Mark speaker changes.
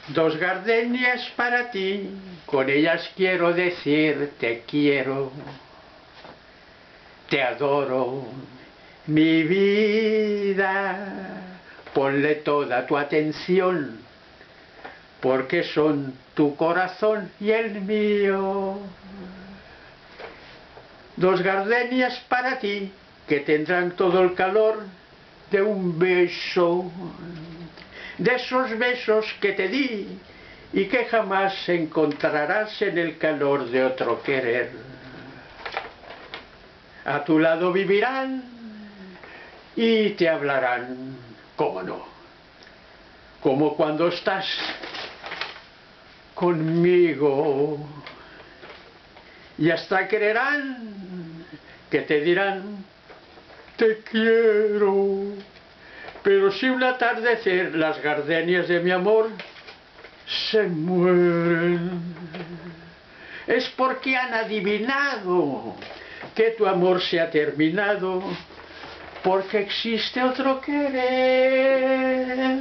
Speaker 1: Dos gardenias para ti, con ellas quiero decir te quiero, te adoro, mi vida. Ponle toda tu atención, porque son tu corazón y el mío. Dos gardenias para ti, que tendrán todo el calor de un beso, de esos besos que te di y que jamás encontrarás en el calor de otro querer. A tu lado vivirán y te hablarán, cómo no, como cuando estás conmigo, y hasta creerán que te dirán te quiero. Pero si un atardecer las gardenias de mi amor se mueren, es porque han adivinado que tu amor se ha terminado, porque existe otro querer.